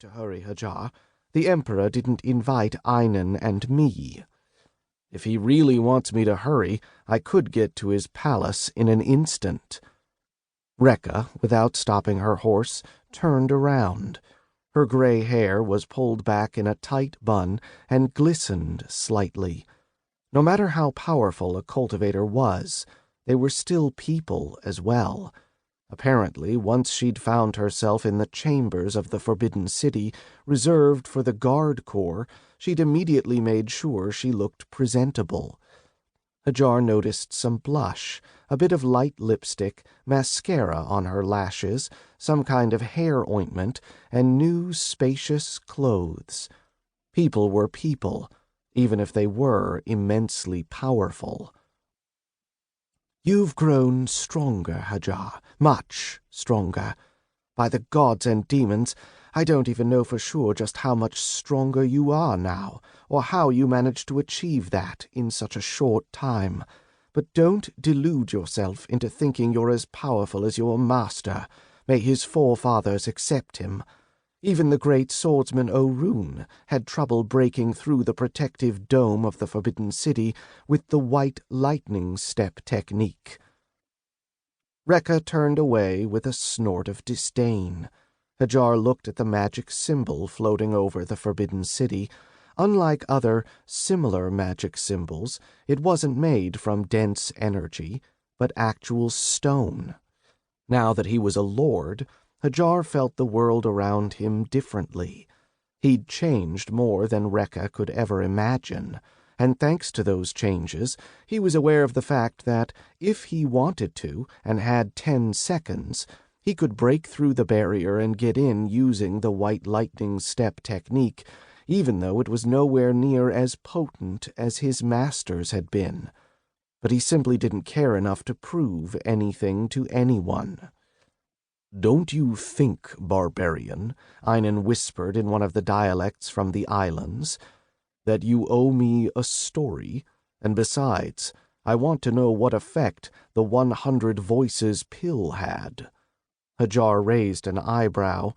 to hurry, Hadjar. The Emperor didn't invite Einan and me. If he really wants me to hurry, I could get to his palace in an instant. Rekka, without stopping her horse, turned around. Her gray hair was pulled back in a tight bun and glistened slightly. No matter how powerful a cultivator was, they were still people as well. Apparently, once she'd found herself in the chambers of the Forbidden City, reserved for the Guard Corps, she'd immediately made sure she looked presentable. Hadjar noticed some blush, a bit of light lipstick, mascara on her lashes, some kind of hair ointment, and new, spacious clothes. People were people, even if they were immensely powerful. "You've grown stronger, Hadjar, much stronger. By the gods and demons, I don't even know for sure just how much stronger you are now, or how you managed to achieve that in such a short time. But don't delude yourself into thinking you're as powerful as your master. May his forefathers accept him. Even the great swordsman Orun had trouble breaking through the protective dome of the Forbidden City with the white lightning step technique." Rekka turned away with a snort of disdain. Hadjar looked at the magic symbol floating over the Forbidden City. Unlike other, similar magic symbols, it wasn't made from dense energy, but actual stone. Now that he was a lord, Hadjar felt the world around him differently. He'd changed more than Rekka could ever imagine, and thanks to those changes, he was aware of the fact that, if he wanted to, and had 10 seconds, he could break through the barrier and get in using the white lightning step technique, even though it was nowhere near as potent as his master's had been. But he simply didn't care enough to prove anything to anyone. "Don't you think, barbarian," Einan whispered in one of the dialects from the islands, "that you owe me a story? And besides, I want to know what effect the 100 Voices pill had." Hadjar raised an eyebrow.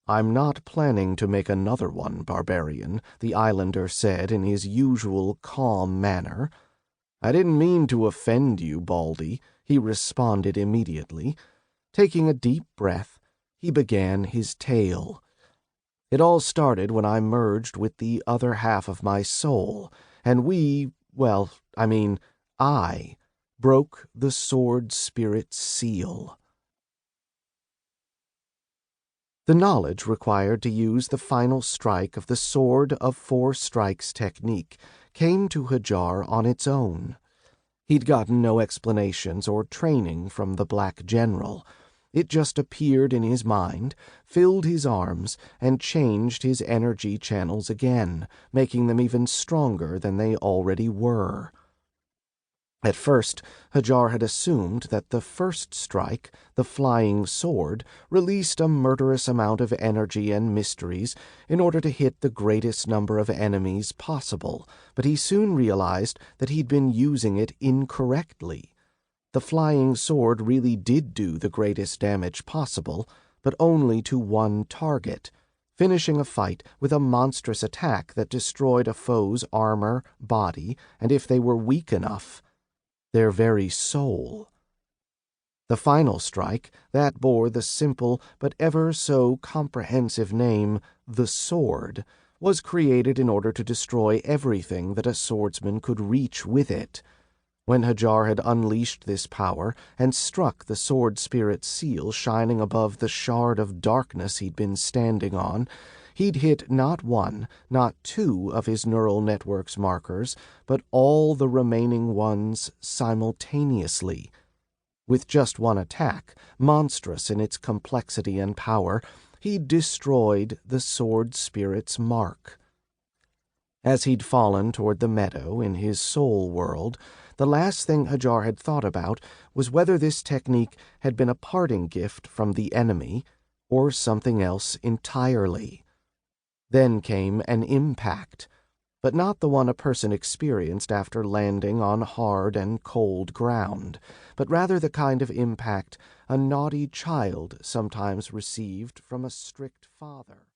"I'm not planning to make another one, barbarian," the islander said in his usual calm manner. "I didn't mean to offend you, Baldy," he responded immediately. Taking a deep breath, he began his tale. "It all started when I merged with the other half of my soul, and I broke the sword spirit's seal." The knowledge required to use the final strike of the Sword of 4 Strikes technique came to Hadjar on its own. He'd gotten no explanations or training from the Black General. It just appeared in his mind, filled his arms, and changed his energy channels again, making them even stronger than they already were. At first, Hadjar had assumed that the first strike, the flying sword, released a murderous amount of energy and mysteries in order to hit the greatest number of enemies possible, but he soon realized that he'd been using it incorrectly. The flying sword really did do the greatest damage possible, but only to one target, finishing a fight with a monstrous attack that destroyed a foe's armor, body, and if they were weak enough, their very soul. The final strike, that bore the simple but ever so comprehensive name, the Sword, was created in order to destroy everything that a swordsman could reach with it. When Hadjar had unleashed this power and struck the sword spirit's seal shining above the shard of darkness he'd been standing on, he'd hit not one, not 2 of his neural network's markers, but all the remaining ones simultaneously. With just one attack, monstrous in its complexity and power, he'd destroyed the sword spirit's mark. As he'd fallen toward the meadow in his soul world, the last thing Hadjar had thought about was whether this technique had been a parting gift from the enemy or something else entirely. Then came an impact, but not the one a person experienced after landing on hard and cold ground, but rather the kind of impact a naughty child sometimes received from a strict father.